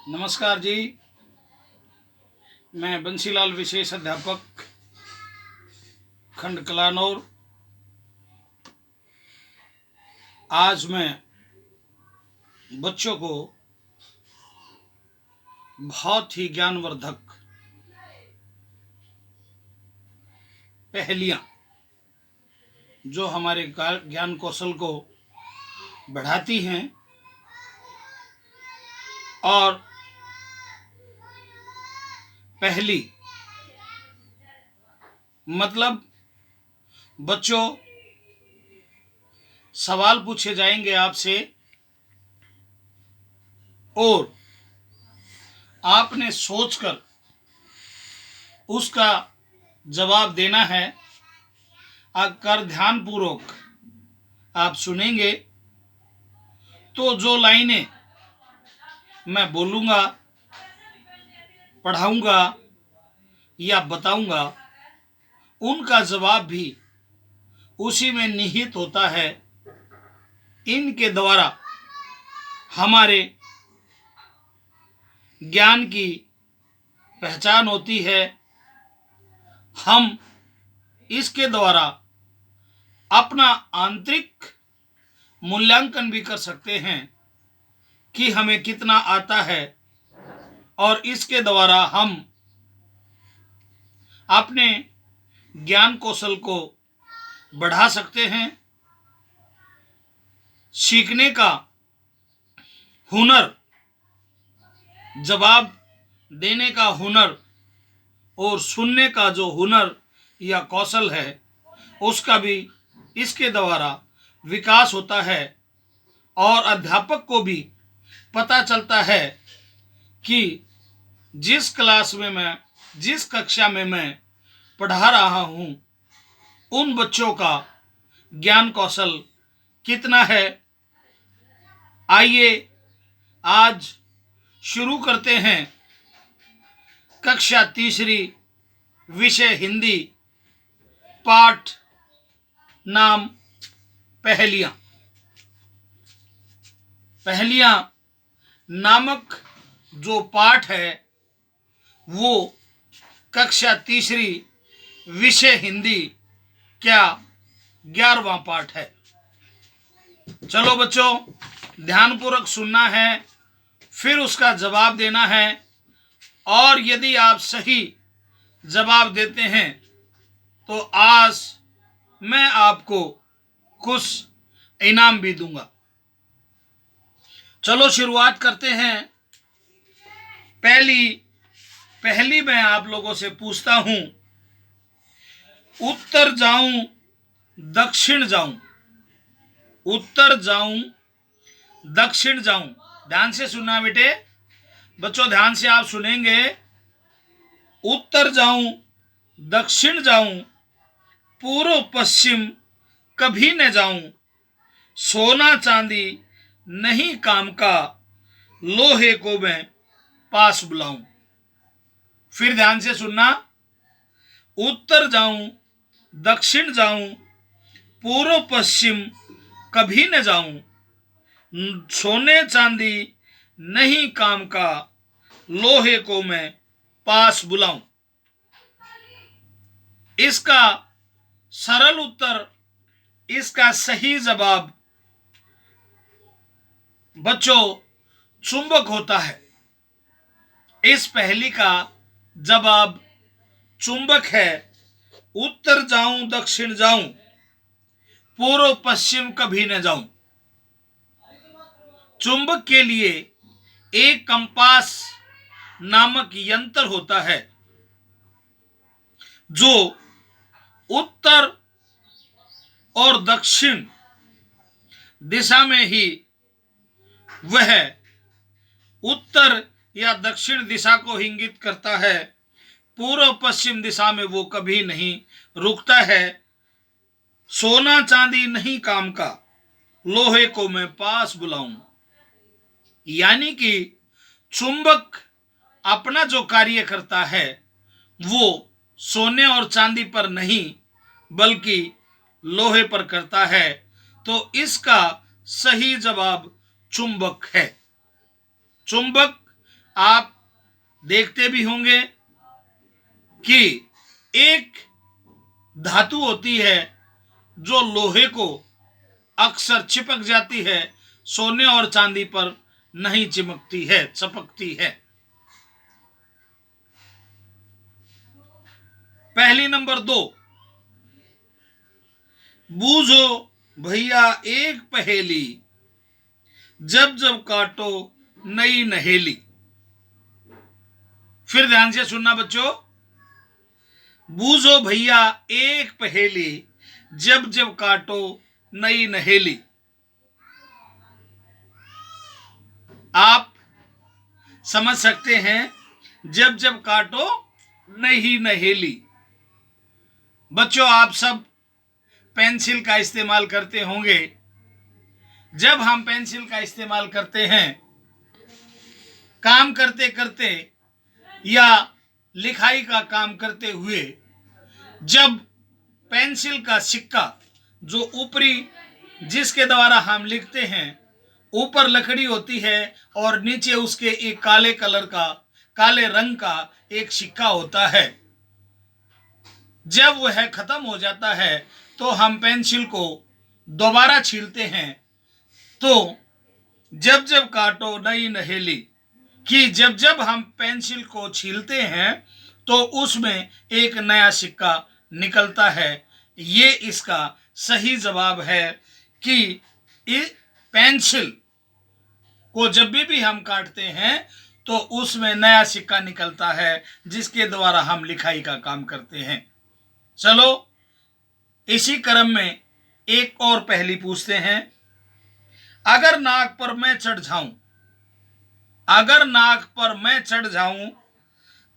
नमस्कार जी। मैं बंसीलाल विशेष अध्यापक खंड कलानौर। आज मैं बच्चों को बहुत ही ज्ञानवर्धक पहेलियाँ जो हमारे ज्ञान कौशल को बढ़ाती हैं और पहली मतलब बच्चों सवाल पूछे जाएंगे आपसे और आपने सोचकर उसका जवाब देना है। अगर ध्यानपूर्वक आप सुनेंगे तो जो लाइनें मैं बोलूँगा, पढ़ाऊँगा या बताऊँगा, उनका जवाब भी उसी में निहित होता है। इनके द्वारा हमारे ज्ञान की पहचान होती है। हम इसके द्वारा अपना आंतरिक मूल्यांकन भी कर सकते हैं कि हमें कितना आता है और इसके द्वारा हम अपने ज्ञान कौशल को बढ़ा सकते हैं। सीखने का हुनर, जवाब देने का हुनर और सुनने का जो हुनर या कौशल है उसका भी इसके द्वारा विकास होता है और अध्यापक को भी पता चलता है कि जिस क्लास में मैं, जिस कक्षा में मैं पढ़ा रहा हूँ, उन बच्चों का ज्ञान कौशल कितना है। आइए आज शुरू करते हैं। कक्षा तीसरी, विषय हिंदी, पाठ नाम पहेलियाँ। पहेलियाँ नामक जो पाठ है वो कक्षा तीसरी, विषय हिंदी क्या 11वां पाठ है। चलो बच्चों, ध्यानपूर्वक सुनना है, फिर उसका जवाब देना है और यदि आप सही जवाब देते हैं तो आज मैं आपको कुछ इनाम भी दूंगा। चलो शुरुआत करते हैं। पहली मैं आप लोगों से पूछता हूं, उत्तर जाऊं दक्षिण जाऊं, उत्तर जाऊं दक्षिण जाऊं। ध्यान से सुनना बेटे, बच्चों ध्यान से आप सुनेंगे। उत्तर जाऊं दक्षिण जाऊं, पूर्व पश्चिम कभी न जाऊं, सोना चांदी नहीं काम का, लोहे को मैं पास बुलाऊं। फिर ध्यान से सुनना। उत्तर जाऊं दक्षिण जाऊं, पूर्व पश्चिम कभी न जाऊं, सोने चांदी नहीं काम का, लोहे को मैं पास बुलाऊं। इसका सरल उत्तर, इसका सही जवाब बच्चों चुंबक होता है। इस पहेली का जवाब चुंबक है। उत्तर जाऊं दक्षिण जाऊं, पूर्व पश्चिम कभी न जाऊं। चुंबक के लिए एक कंपास नामक यंत्र होता है जो उत्तर और दक्षिण दिशा में ही वह उत्तर या दक्षिण दिशा को इंगित करता है। पूर्व पश्चिम दिशा में वो कभी नहीं रुकता है। सोना चांदी नहीं काम का, लोहे को मैं पास बुलाऊं। यानी कि चुंबक अपना जो कार्य करता है वो सोने और चांदी पर नहीं बल्कि लोहे पर करता है। तो इसका सही जवाब चुंबक है। चुंबक आप देखते भी होंगे कि एक धातु होती है जो लोहे को अक्सर चिपक जाती है, सोने और चांदी पर नहीं चिपकती है, चपकती है। पहली नंबर 2, बूझो भैया एक पहेली, जब जब काटो नई नहेली। फिर ध्यान से सुनना बच्चों, बूझो भैया एक पहेली, जब जब काटो नई नहेली। आप समझ सकते हैं, जब जब काटो नई नहेली। बच्चों आप सब पेंसिल का इस्तेमाल करते होंगे। जब हम पेंसिल का इस्तेमाल करते हैं काम करते करते या लिखाई का काम करते हुए, जब पेंसिल का सिक्का जो ऊपरी जिसके द्वारा हम लिखते हैं, ऊपर लकड़ी होती है और नीचे उसके एक काले रंग का एक सिक्का होता है। जब वह खत्म हो जाता है तो हम पेंसिल को दोबारा छीलते हैं। तो जब जब काटो नई नहेली, कि जब जब हम पेंसिल को छीलते हैं तो उसमें एक नया सिक्का निकलता है। ये इसका सही जवाब है कि पेंसिल को जब भी हम काटते हैं तो उसमें नया सिक्का निकलता है, जिसके द्वारा हम लिखाई का काम करते हैं। चलो इसी क्रम में एक और पहेली पूछते हैं। अगर नाक पर मैं चढ़ जाऊं, अगर नाक पर मैं चढ़ जाऊं,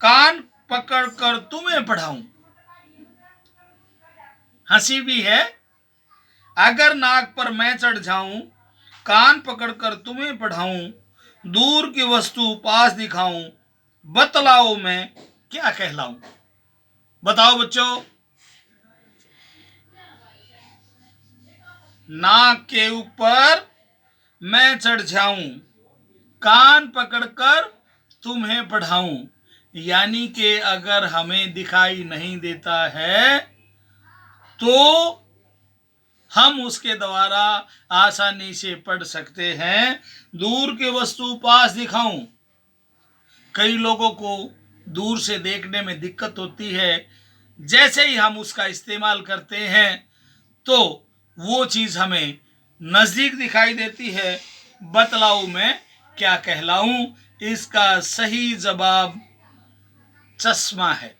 कान पकड़ कर तुम्हें पढ़ाऊं। हंसी भी है। अगर नाक पर मैं चढ़ जाऊं, कान पकड़ कर तुम्हें पढ़ाऊं, दूर की वस्तु पास दिखाऊं, बतलाओ मैं क्या कहलाऊं। बताओ बच्चों। नाक के ऊपर मैं चढ़ जाऊं, कान पकड़कर तुम्हें पढ़ाऊं, यानी कि अगर हमें दिखाई नहीं देता है तो हम उसके द्वारा आसानी से पढ़ सकते हैं। दूर के वस्तु पास दिखाऊं, कई लोगों को दूर से देखने में दिक्कत होती है। जैसे ही हम उसका इस्तेमाल करते हैं तो वो चीज हमें नजदीक दिखाई देती है। बतलाओ मैं क्या कहलाऊं। इसका सही जवाब चश्मा है।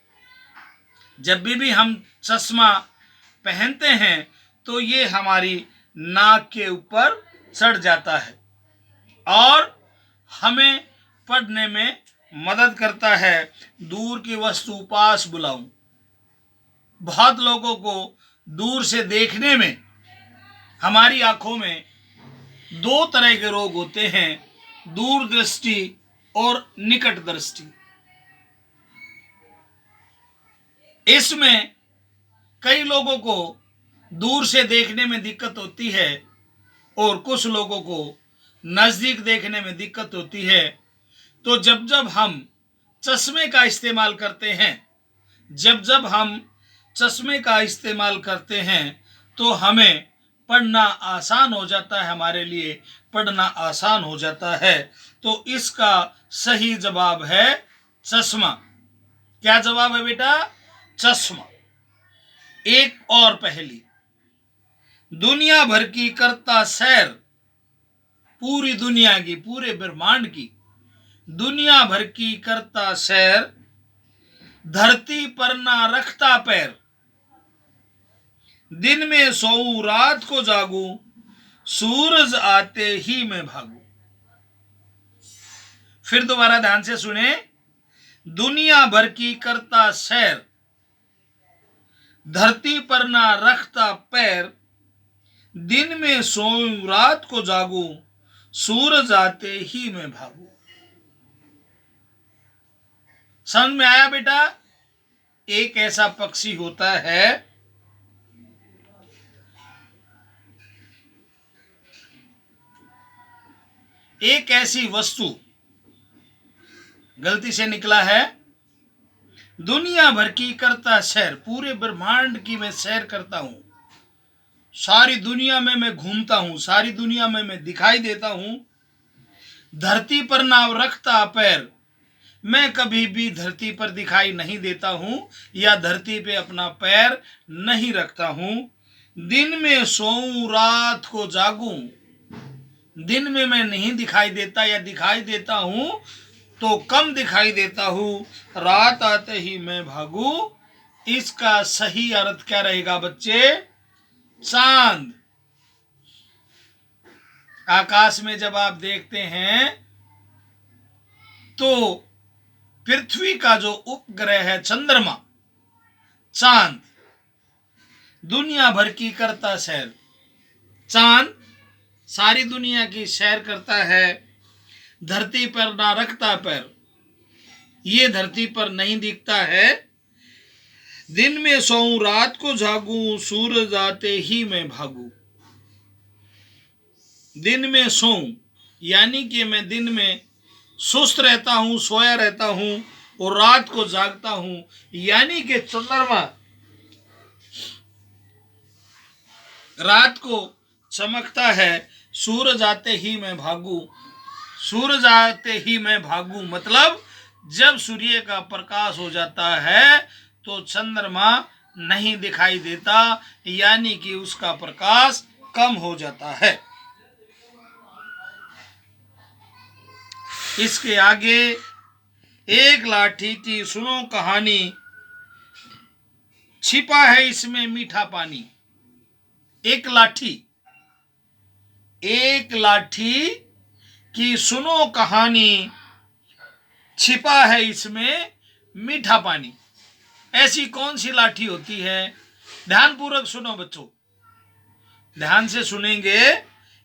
जब भी हम चश्मा पहनते हैं तो ये हमारी नाक के ऊपर चढ़ जाता है और हमें पढ़ने में मदद करता है। दूर की वस्तु पास बुलाऊं। बहुत लोगों को दूर से देखने में, हमारी आंखों में दो तरह के रोग होते हैं, दूर दृष्टि और निकट दृष्टि। इसमें कई लोगों को दूर से देखने में दिक्कत होती है और कुछ लोगों को नजदीक देखने में दिक्कत होती है। तो जब जब हम चश्मे का इस्तेमाल करते हैं, जब जब हम चश्मे का इस्तेमाल करते हैं तो हमें पढ़ना आसान हो जाता है, हमारे लिए पढ़ना आसान हो जाता है। तो इसका सही जवाब है चश्मा। क्या जवाब है बेटा? चश्मा। एक और पहेली। दुनिया भर की करता सैर, पूरी दुनिया की, पूरे ब्रह्मांड की दुनिया भर की करता सैर, धरती पर ना रखता पैर, दिन में सोऊं रात को जागूं, सूरज आते ही मैं भागूं। फिर दोबारा ध्यान से सुने। दुनिया भर की करता सैर, धरती पर ना रखता पैर, दिन में सोऊं रात को जागूं, सूरज आते ही मैं भागूं। समझ में आया बेटा? एक ऐसा पक्षी होता है, एक ऐसी वस्तु गलती से निकला है दुनिया भर की करता सैर, पूरे ब्रह्मांड की मैं सैर करता हूं, सारी दुनिया में मैं घूमता हूं, सारी दुनिया में मैं दिखाई देता हूं, धरती पर नाव रखता पैर, मैं कभी भी धरती पर दिखाई नहीं देता हूं या धरती पे अपना पैर नहीं रखता हूं। दिन में सोऊं रात को जागूं, दिन में मैं नहीं दिखाई देता या दिखाई देता हूं तो कम दिखाई देता हूं, रात आते ही मैं भागूं। इसका सही अर्थ क्या रहेगा बच्चे? चांद। आकाश में जब आप देखते हैं तो पृथ्वी का जो उपग्रह है चंद्रमा, चांद दुनिया भर की करता सैर, चांद सारी दुनिया की सैर करता है, धरती पर ना रखता पैर, ये धरती पर नहीं दिखता है। दिन में सोऊं रात को जागूं, सूरज आते ही मैं भागूं। दिन में सोऊं यानी कि मैं दिन में सुस्त रहता हूं, सोया रहता हूं, और रात को जागता हूं यानी कि चंद्रमा रात को चमकता है, सूरज आते ही मैं भागूं। सूरज आते ही मैं भागूं मतलब जब सूर्य का प्रकाश हो जाता है तो चंद्रमा नहीं दिखाई देता, यानी कि उसका प्रकाश कम हो जाता है। इसके आगे एक लाठी की सुनो कहानी, छिपा है इसमें मीठा पानी। एक लाठी की सुनो कहानी, छिपा है इसमें मीठा पानी। ऐसी कौन सी लाठी होती है? ध्यानपूर्वक सुनो बच्चों, ध्यान से सुनेंगे।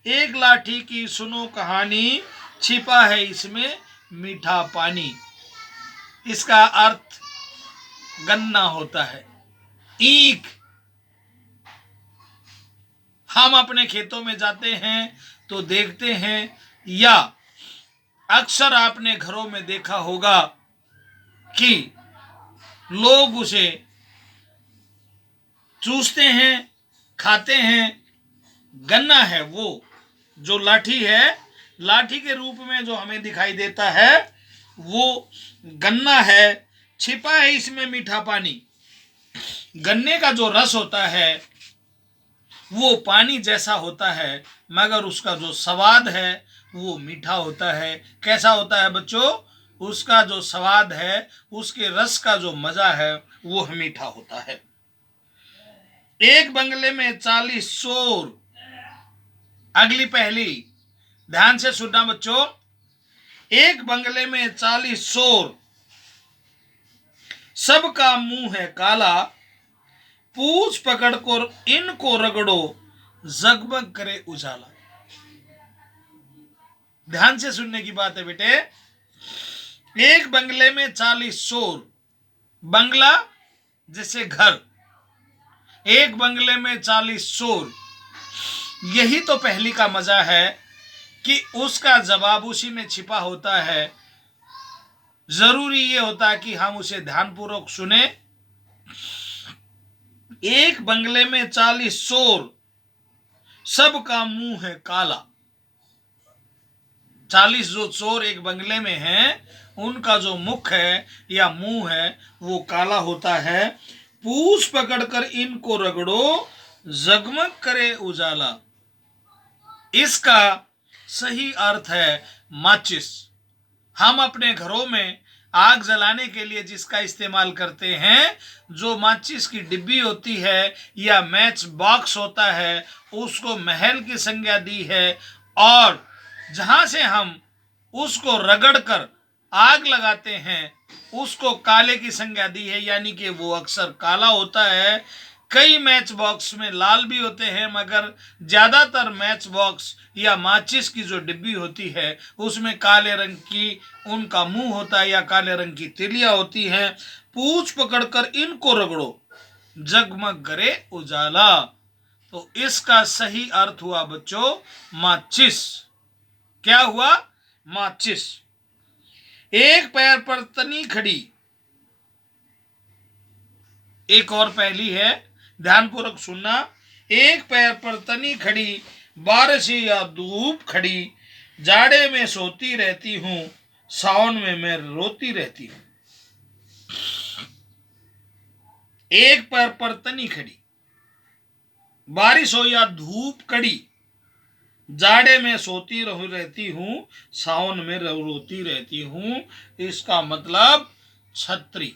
एक लाठी की सुनो कहानी, छिपा है इसमें मीठा पानी। इसका अर्थ गन्ना होता है, ईख। हम अपने खेतों में जाते हैं तो देखते हैं, या अक्सर आपने घरों में देखा होगा कि लोग उसे चूसते हैं, खाते हैं। गन्ना है वो जो लाठी है, लाठी के रूप में जो हमें दिखाई देता है वो गन्ना है। छिपा है इसमें मीठा पानी। गन्ने का जो रस होता है वो पानी जैसा होता है, मगर उसका जो स्वाद है वो मीठा होता है। कैसा होता है बच्चों? उसका जो स्वाद है, उसके रस का जो मजा है वो मीठा होता है। एक बंगले में 40 चोर, अगली पहली, ध्यान से सुनना बच्चों। एक बंगले में 40 चोर, सबका मुंह है काला, पूछ पकड़ कर इनको रगड़ो, जगमग करे उजाला। ध्यान से सुनने की बात है बेटे। एक बंगले में 40 चोर, बंगला जैसे घर, एक बंगले में 40 चोर। यही तो पहली का मजा है कि उसका जवाब उसी में छिपा होता है। जरूरी ये होता है कि हम उसे ध्यानपूर्वक सुने। एक बंगले में 40 चोर, सबका मुंह है काला। 40 जो चोर एक बंगले में हैं, उनका जो मुख है या मुंह है वो काला होता है। पूछ पकड़कर इनको रगड़ो, जगमग करे उजाला। इसका सही अर्थ है माचिस। हम अपने घरों में आग जलाने के लिए जिसका इस्तेमाल करते हैं, जो माचिस की डिब्बी होती है या मैच बॉक्स होता है, उसको महल की संज्ञा दी है, और जहां से हम उसको रगड़कर आग लगाते हैं उसको काले की संज्ञा दी है, यानी कि वो अक्सर काला होता है। कई मैच बॉक्स में लाल भी होते हैं, मगर ज्यादातर मैच बॉक्स या माचिस की जो डिब्बी होती है उसमें काले रंग की उनका मुंह होता है या काले रंग की तिलियां होती हैं। पूछ पकड़कर इनको रगड़ो, जगमग करे उजाला। तो इसका सही अर्थ हुआ बच्चों माचिस। क्या हुआ? माचिस। एक पैर पर तनी खड़ी, एक और पहली है, ध्यानपूर्वक सुनना। एक पैर पर तनी खड़ी, बारिश या धूप खड़ी, जाड़े में सोती रहती हूँ, सावन में मैं रोती रहती हूँ। एक पैर पर तनी खड़ी, बारिश हो या धूप कड़ी, जाड़े में सोती रहती हूँ, सावन में रोती रहती हूँ। इसका मतलब छतरी,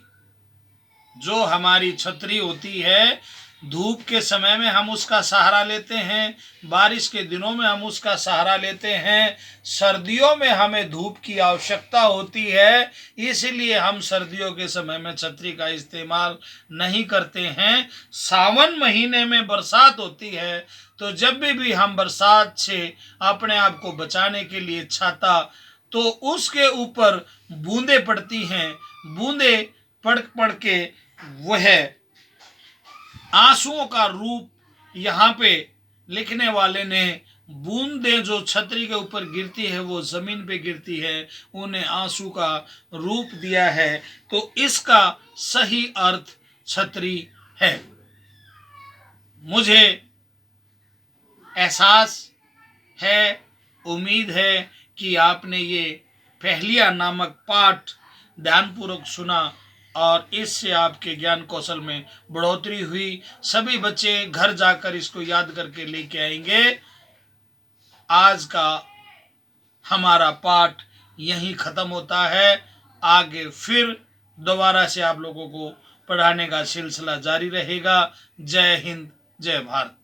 जो हमारी छतरी होती है, धूप के समय में हम उसका सहारा लेते हैं, बारिश के दिनों में हम उसका सहारा लेते हैं, सर्दियों में हमें धूप की आवश्यकता होती है, इसलिए हम सर्दियों के समय में छतरी का इस्तेमाल नहीं करते हैं। सावन महीने में बरसात होती है, तो जब भी हम बरसात से अपने आप को बचाने के लिए छाता, तो उसके ऊपर बूंदें पड़ती हैं, बूंदें पड़ पड़ के वह आंसुओं का रूप यहाँ पे लिखने वाले ने, बूंदें जो छतरी के ऊपर गिरती है वो जमीन पे गिरती है, उन्हें आंसू का रूप दिया है। तो इसका सही अर्थ छतरी है। मुझे एहसास है, उम्मीद है कि आपने ये पहेलियाँ नामक पाठ ध्यानपूर्वक सुना और इससे आपके ज्ञान कौशल में बढ़ोतरी हुई। सभी बच्चे घर जाकर इसको याद करके लेके आएंगे। आज का हमारा पाठ यहीं ख़त्म होता है। आगे फिर दोबारा से आप लोगों को पढ़ाने का सिलसिला जारी रहेगा। जय हिंद, जय भारत।